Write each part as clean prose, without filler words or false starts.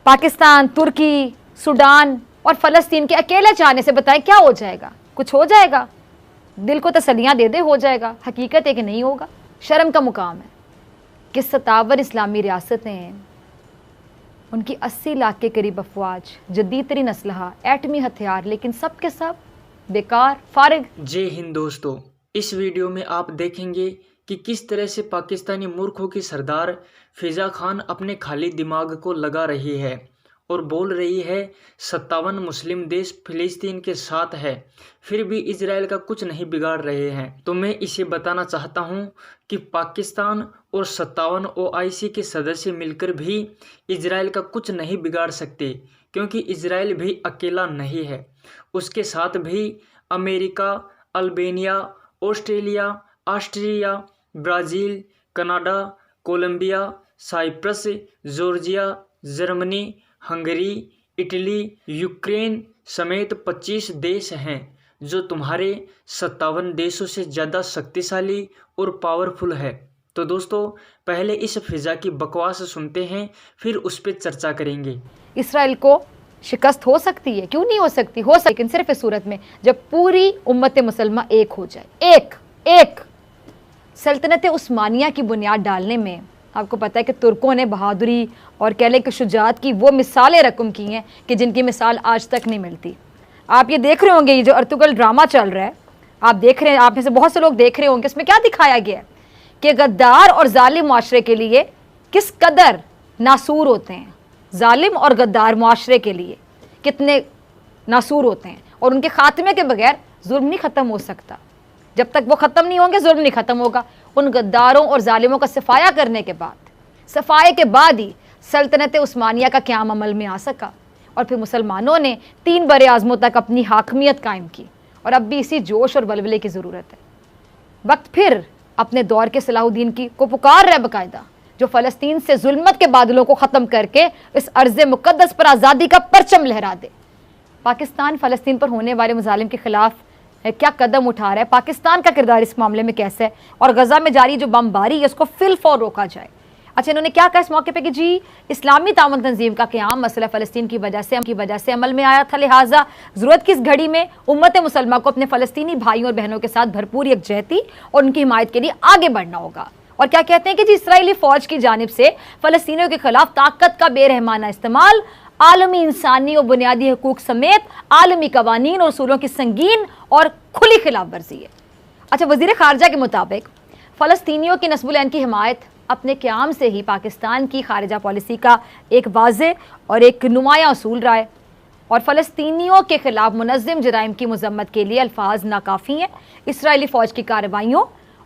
पाकिस्तान, तुर्की, Sudan और फ़लस्तीन के अकेले चाहने से बताएं क्या हो जाएगा? कुछ हो जाएगा? दिल को तसल्लियाँ दे दे, हो जाएगा। हकीकत है कि नहीं होगा। शर्म का मुकाम है कि 57 इस्लामी रियासतें, उनकी 80 लाख के करीब अफवाज, जदीद तरीन असलहा, एटमी हथियार, लेकिन सब के सब बेकार, फारिग। जय हिंद दोस्तों, इस वीडियो में आप देखेंगे कि किस तरह से पाकिस्तानी मूर्खों की सरदार फिजा खान अपने खाली दिमाग को लगा रही है और बोल रही है 57 मुस्लिम देश फिलिस्तीन के साथ है, फिर भी इजराइल का कुछ नहीं बिगाड़ रहे हैं। तो मैं इसे बताना चाहता हूं कि पाकिस्तान और 57 ओआईसी के सदस्य मिलकर भी इजराइल का कुछ नहीं बिगाड़ सकते, क्योंकि इजराइल भी अकेला नहीं है। उसके साथ भी America, Albania, Australia, Austria, Brazil, Canada, Colombia, Cyprus, Georgia, Germany, Hungary, Italy, Ukraine समेत 25 देश हैं जो तुम्हारे 57 देशों से ज़्यादा शक्तिशाली और पावरफुल है। तो दोस्तों, पहले इस फिजा की बकवास सुनते हैं, फिर उस पर चर्चा करेंगे। इसराइल को शिकस्त हो सकती है, क्यों नहीं हो सकती? हो सकती, लेकिन सिर्फ इस सूरत में जब पूरी उम्मत मुसलमा एक हो जाए। एक सल्तनत उस्मानिया की बुनियाद डालने में आपको पता है कि तुर्कों ने बहादुरी और कह लें कि शुजात की वो मिसालें रकम की हैं कि जिनकी मिसाल आज तक नहीं मिलती। आप ये देख रहे होंगे, ये जो अर्तुगल ड्रामा चल रहा है, आप देख रहे हैं, आप में से बहुत से लोग देख रहे होंगे, इसमें क्या दिखाया गया है कि गद्दार और जालिम मुआशरे के लिए किस कदर नासूर होते हैं। जालिम और गद्दार मुआशरे के लिए कितने नासूर होते हैं, और उनके खात्मे के बगैर जुल्म नहीं ख़त्म हो सकता। जब तक वो ख़त्म नहीं होंगे, जुल्म नहीं ख़त्म होगा। उन गद्दारों और जालिमों का सफाया करने के बाद, सफाए के बाद ही सल्तनत उस्मानिया का क़याम अमल में आ सका, और फिर मुसलमानों ने 3 बरे आज़मों तक अपनी हाकमियत कायम की, और अब भी इसी जोश और बलबले की ज़रूरत है। वक्त फिर अपने दौर के सलाहुद्दीन की को पुकार रहा है बाकायदा, जो फ़लस्तीन से जुल्मत के बादलों को ख़त्म करके इस अर्ज़ मुक़द्दस पर आज़ादी का परचम लहरा दे। पाकिस्तान फ़लस्तीन पर होने वाले मुज़ालिम के ख़िलाफ़ क्या कदम उठा रहा है, पाकिस्तान का किरदार इस मामले में कैसा है, और गज़ा में जारी जो बमबारी है उसको फिल फौर रोका जाए। अच्छा, इन्होंने क्या कहा इस मौके पे कि जी इस्लामी ताउन तंजीम का क़याम मसला फ़लस्तीन की वजह से अमल में आया था, लिहाजा ज़रूरत की इस घड़ी में उम्मत मुसलमा को अपने फ़लस्तीनी भाइयों और बहनों के साथ भरपूर यकजहती और उनकी हिमायत के लिए आगे बढ़ना होगा। और क्या कहते हैं कि जी इसराइली फ़ौज की जानिब से फ़लस्तीनियों के खिलाफ ताकत का बेरहमाना इस्तेमाल आलमी इंसानी और बुनियादी हकूक़ समेत आलमी कवानीन और उसूलों की संगीन और खुली खिलाफ वर्जी है। अच्छा, वज़ीर ख़ारजा के मुताबिक फ़लस्तीनियों की नस्बुल-ऐन की हिमायत अपने क़याम से ही पाकिस्तान की खारिजा पॉलिसी का एक वाज़े और एक नुमायाँ उसूल रहा है, और फ़लस्तीनियों के ख़िलाफ़ मुनज़्ज़म जराइम की मज़म्मत के लिए अल्फाज नाकाफ़ी हैं। इसराइली फ़ौज की कार्रवाइयों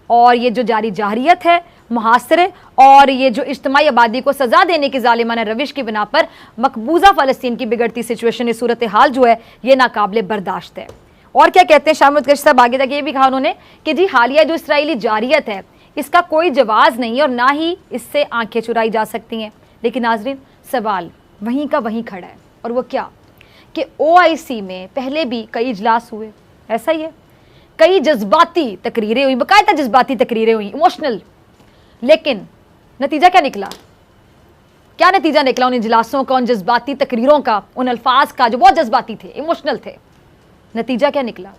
और ये जो जारी जाहरियत है, मुहासरे और ये जो इज्तिमाई आबादी को सज़ा देने की ज़ालिमाना रविश की बिना पर मकबूजा फ़लस्तीन की बिगड़ती सिचुएशन, ये सूरत हाल जो है ये नाकाबिले बर्दाश्त है। और क्या कहते हैं शाह मुतकश साहब, आगे तक ये भी कहा उन्होंने कि जी हालिया जो इसराइली जारियत है इसका कोई जवाज़ नहीं है और ना ही इससे आंखें चुराई जा सकती हैं। लेकिन नाज़रीन, सवाल वहीं का वहीं खड़ा है, और वो क्या कि OIC में पहले भी कई इजलास हुए, ऐसा ही है, कई जज्बाती तकरीरें हुई, बाकायदा जज्बाती तकरीरें हुई, इमोशनल, लेकिन नतीजा क्या निकला? क्या नतीजा निकला उन इजलासों का, उन जज्बाती तकरीरों का, उन अल्फाज का जो बहुत जज्बाती थे, इमोशनल थे? नतीजा क्या निकला?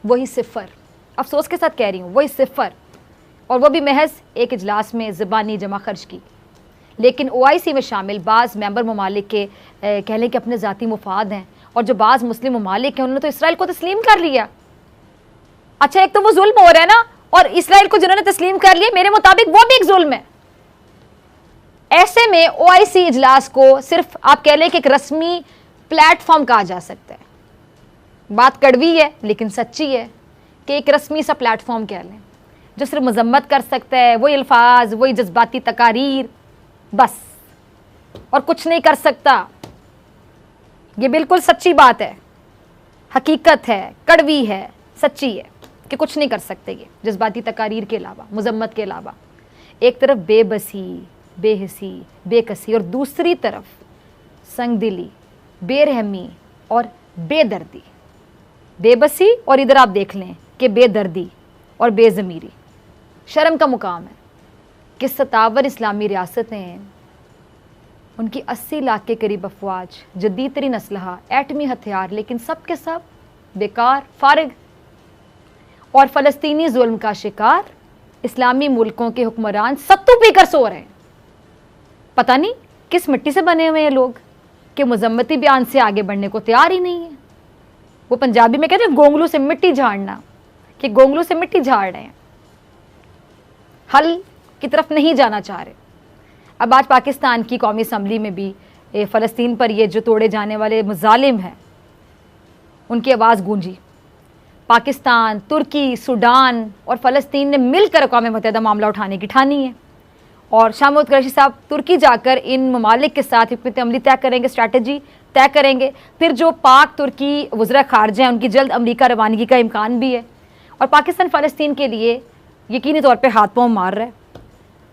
वही सिफर। अफसोस के साथ कह रही हूँ, वही सिफर, और वो भी महज एक इजलास में ज़बानी जमा खर्च की। लेकिन OIC में शामिल बाज़ मेंबर ममालिक के कह लें कि अपने ज़ाती मुफाद हैं, और जो बाज़ मुस्लिम ममालिक हैं उन्होंने तो इसराइल को तस्लीम कर लिया। अच्छा, एक तो वो जुल्म हो रहा है ना, और इसराइल को जिन्होंने तस्लीम कर लिया, मेरे मुताबिक वो भी एक जुल्म है। ऐसे में OIC इजलास को सिर्फ आप कह लें कि एक रस्मी प्लेटफॉर्म कहा जा सकता है। बात कड़वी है लेकिन सच्ची है कि एक रस्मी सा प्लेटफॉर्म कह लें जो सिर्फ मजम्मत कर सकता है, वही अल्फाज, वही जज्बाती तकारीर, बस, और कुछ नहीं कर सकता। ये बिल्कुल सच्ची बात है, हकीकत है, कड़वी है, सच्ची है कि कुछ नहीं कर सकते ये जज्बाती तकारीर के अलावा, मजम्मत के अलावा। एक तरफ बेबसी, बेहिसी, बेकसी, और दूसरी तरफ संगदिली, बेरहमी और बेदर्दी। बेबसी और इधर आप देख लें कि बेदर्दी और बेज़मीरी। शर्म का मुकाम है कि 57 इस्लामी रियासतें उनकी 80 लाख के करीब अफवाज, जदीद तरीन असलहा, एटमी हथियार, लेकिन सब के सब बेकार, फारिग। और फ़लस्तीनी जुल्म का शिकार इस्लामी मुल्कों के हुक्मरान सत्तू पीकर सो रहे हैं। पता नहीं किस मिट्टी से बने हुए हैं लोग कि मुजम्मती बयान से आगे बढ़ने को तैयार ही नहीं है। वो पंजाबी में कहते हैं गोंगलू से मिट्टी झाड़ना, कि गोंगलू से मिट्टी झाड़ रहे हैं, हल की तरफ नहीं जाना चाह रहे। अब आज पाकिस्तान की कौमी असम्बली में भी फ़लस्तीन पर ये जो तोड़े जाने वाले मुजालिम हैं उनकी आवाज़ गूंजी। पाकिस्तान, तुर्की, सूडान और फ़लस्तीन ने मिलकर अक़वाम मुत्तहिदा मामला उठाने की ठानी है। और शाह महमूद कुरैशी साहब तुर्की जाकर इन ममालिक के साथ हिकमत अमली तय करेंगे, स्ट्रैटेजी तय करेंगे। फिर जो पाक तुर्की वज़रा ख़ारजा हैं उनकी जल्द अमरीका रवानगी का इम्कान भी है। और पाकिस्तान फ़लस्तीन के लिए यकीनी तौर पर हाथ पाँव मार रहा है।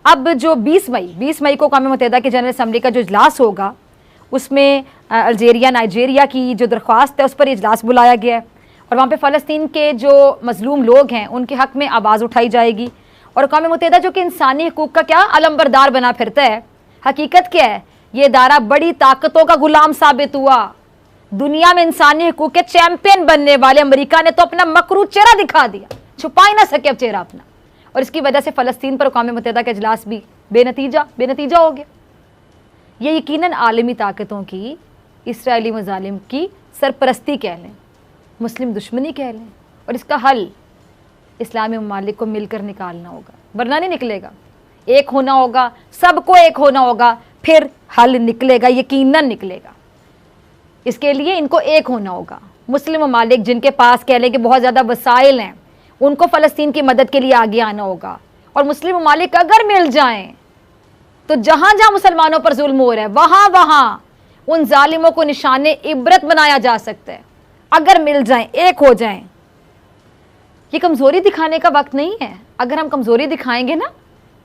अब जो 20 मई को अक़वाम मुत्तहिदा की जनरल असम्बली का जो इजलास होगा उसमें अल्जीरिया, नाइजीरिया की जो दरख्वास्त है उस पर इजलास बुलाया गया है। और वहाँ पे फ़लस्तीन के जो मज़लूम लोग हैं उनके हक़ में आवाज़ उठाई जाएगी। और अक़वाम मुत्तहिदा जो कि इंसानी हकूक़ का क्या अलमबरदार बना फिरता है, हकीकत क्या है, ये इदारा बड़ी ताकतों का ग़ुलाम साबित हुआ। दुनिया में इंसानी हकूक़ के चैम्पियन बनने वाले अमेरिका ने तो अपना मकरू चेहरा दिखा दिया, छुपा ही ना सके अब चेहरा अपना। और इसकी वजह से फ़लस्तीन पर अक़वाम मुत्तहिदा का इजलास भी बेनतीजा हो गया। ये यकीनन आलमी ताकतों की, इसराइली मुजालिम की सरपरस्ती कह लें, मुस्लिम दुश्मनी कह लें। और इसका हल इस्लामी ममालिक को मिलकर निकालना होगा, वरना नहीं निकलेगा। एक होना होगा, सबको एक होना होगा, फिर हल निकलेगा, यकीनन निकलेगा। इसके लिए इनको एक होना होगा। मुस्लिम ममालिक जिनके पास कह लें कि बहुत ज़्यादा वसाइल हैं, उनको फ़लस्तीन की मदद के लिए आगे आना होगा। और मुस्लिम ममालिक अगर मिल जाएं तो जहाँ जहाँ मुसलमानों पर जुल्म हो रहा है वहाँ वहाँ उन जालिमों को निशाने इबरत बनाया जा सकता है। अगर मिल जाएं, एक हो जाएं। ये कमज़ोरी दिखाने का वक्त नहीं है। अगर हम कमज़ोरी दिखाएंगे ना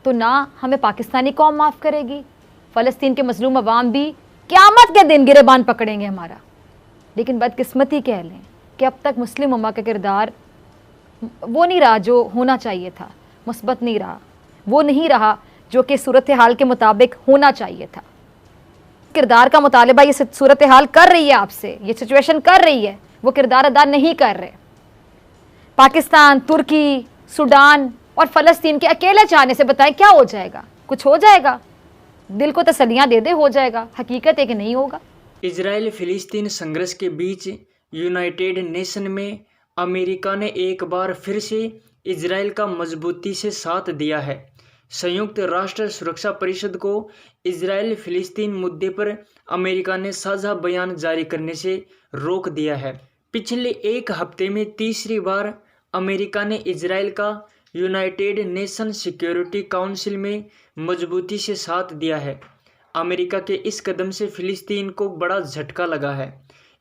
तो ना हमें पाकिस्तानी कौम माफ़ करेगी, फ़लस्तीन के मज़लूम अवाम भी क़यामत के दिन गिरेबान पकड़ेंगे हमारा। लेकिन बदकिस्मती कह लें कि अब तक मुस्लिम उम्मा का किरदार वो नहीं रहा जो होना चाहिए था, मुस्बत नहीं रहा, वो नहीं रहा जो कि सूरत हाल के मुताबिक होना चाहिए था। किरदार का मुतालिबा ये सूरत हाल कर रही है आपसे, ये सिचुएशन कर रही है, वो किरदार अदा नहीं कर रहे। पाकिस्तान, तुर्की, सूडान और फ़लस्तीन के अकेले चाहने से बताएं क्या हो जाएगा? कुछ हो जाएगा? दिल को तसल्लियाँ दे दे, हो जाएगा। हकीकत है कि नहीं होगा। इजराइल फ़िलिस्तीन संघर्ष के बीच यूनाइटेड नेशन में अमेरिका ने एक बार फिर से इजराइल का मजबूती से साथ दिया है। संयुक्त राष्ट्र सुरक्षा परिषद को इजराइल फ़िलिस्तीन मुद्दे पर अमेरिका ने साझा बयान जारी करने से रोक दिया है। पिछले एक हफ्ते में तीसरी बार अमेरिका ने इजराइल का यूनाइटेड नेशन सिक्योरिटी काउंसिल में मजबूती से साथ दिया है। अमेरिका के इस कदम से फ़िलिस्तीन को बड़ा झटका लगा है।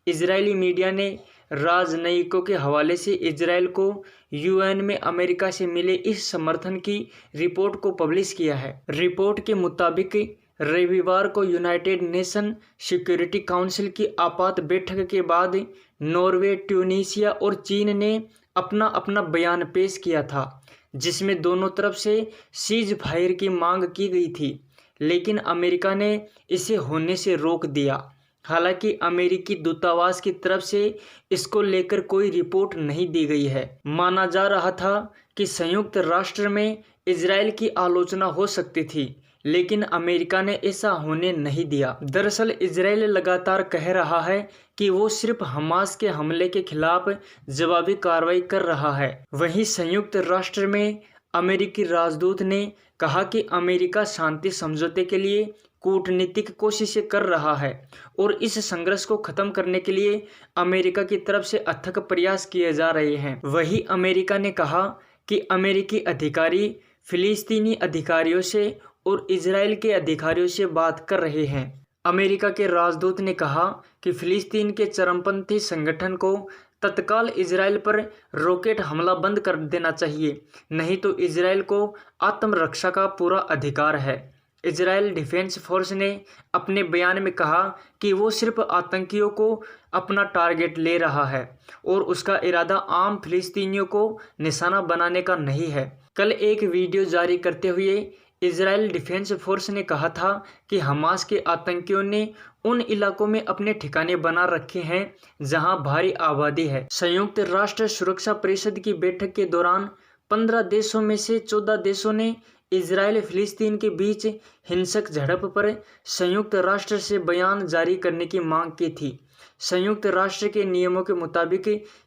इजरायली मीडिया ने राजनयिकों के हवाले से इजराइल को यूएन में अमेरिका से मिले इस समर्थन की रिपोर्ट को पब्लिश किया है। रिपोर्ट के मुताबिक रविवार को यूनाइटेड नेशन सिक्योरिटी काउंसिल की आपात बैठक के बाद नॉर्वे, ट्यूनीशिया और चीन ने अपना अपना बयान पेश किया था, जिसमें दोनों तरफ से सीज फायर की मांग की गई थी, लेकिन अमेरिका ने इसे होने से रोक दिया। हालांकि अमेरिकी दूतावास की तरफ से इसको लेकर कोई रिपोर्ट नहीं दी गई है। माना जा रहा था कि संयुक्त राष्ट्र में इजराइल की आलोचना हो सकती थी, लेकिन अमेरिका ने ऐसा होने नहीं दिया। दरअसल इजराइल लगातार कह रहा है कि वो सिर्फ हमास के हमले के खिलाफ जवाबी कार्रवाई कर रहा है। वहीं संयुक्त राष्ट्र में अमेरिकी राजदूत ने कहा कि अमेरिका शांति समझौते के लिए कूटनीतिक कोशिशें कर रहा है और इस संघर्ष को खत्म करने के लिए अमेरिका की तरफ से अथक प्रयास किए जा रहे हैं। वहीं अमेरिका ने कहा कि अमेरिकी अधिकारी फिलिस्तीनी अधिकारियों से और इजराइल के अधिकारियों से बात कर रहे हैं। अमेरिका के राजदूत ने कहा कि फिलिस्तीन के चरमपंथी संगठन को तत्काल इजराइल पर रॉकेट हमला बंद कर देना चाहिए, नहीं तो इजराइल को आत्मरक्षा का पूरा अधिकार है। इजराइल डिफेंस फोर्स ने अपने बयान में कहा कि वो सिर्फ आतंकियों को अपना टारगेट ले रहा है और उसका इरादा आम फिलिस्तीनियों को निशाना बनाने का नहीं है। कल एक वीडियो जारी करते हुए इजराइल डिफेंस फोर्स ने कहा था कि हमास के आतंकियों ने उन इलाकों में अपने ठिकाने बना रखे हैं जहां भारी आबादी है। संयुक्त राष्ट्र सुरक्षा परिषद की बैठक के दौरान 15 देशों में से 14 देशों ने इजराइल फिलिस्तीन के बीच हिंसक झड़प पर संयुक्त राष्ट्र से बयान जारी करने की मांग की थी। संयुक्त राष्ट्र के नियमों के मुताबिक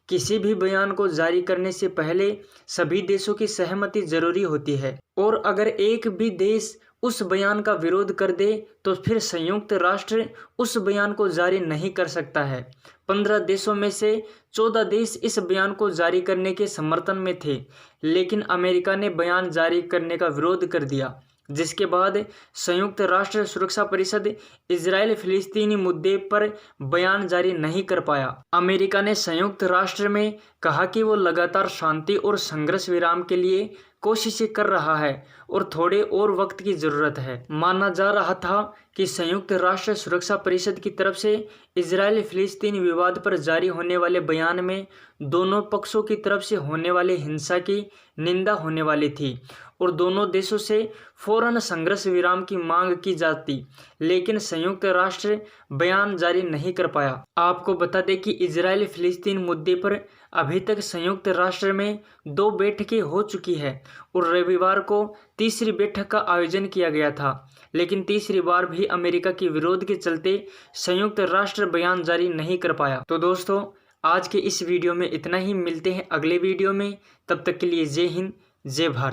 किसी भी बयान को जारी करने से पहले सभी देशों की सहमति जरूरी होती है और अगर एक भी देश उस बयान का विरोध कर दे तो फिर संयुक्त राष्ट्र उस बयान को जारी नहीं कर सकता है। 15 देशों में से 14 देश इस बयान को जारी करने के समर्थन में थे, लेकिन अमेरिका ने बयान जारी करने का विरोध कर दिया, जिसके बाद संयुक्त राष्ट्र सुरक्षा परिषद इजराइल फिलिस्तीनी मुद्दे पर बयान जारी नहीं कर पाया। अमेरिका ने संयुक्त राष्ट्र में कहा कि वो लगातार शांति और संघर्ष विराम के लिए कोशिशें कर रहा है और थोड़े और वक्त की जरूरत है। माना जा रहा था कि संयुक्त राष्ट्र सुरक्षा परिषद की तरफ से इजराइल फिलिस्तीन विवाद पर जारी होने वाले बयान में दोनों पक्षों की तरफ से होने वाली हिंसा की निंदा होने वाली थी और दोनों देशों से फौरन संघर्ष विराम की मांग की जाती, लेकिन संयुक्त राष्ट्र बयान जारी नहीं कर पाया। आपको बता दें कि इजराइल फिलिस्तीन मुद्दे पर अभी तक संयुक्त राष्ट्र में 2 बैठकें हो चुकी है और रविवार को तीसरी बैठक का आयोजन किया गया था, लेकिन तीसरी बार भी अमेरिका के विरोध के चलते संयुक्त राष्ट्र बयान जारी नहीं कर पाया। तो दोस्तों, आज के इस वीडियो में इतना ही। मिलते हैं अगले वीडियो में, तब तक के लिए जय हिंद, जय भारत।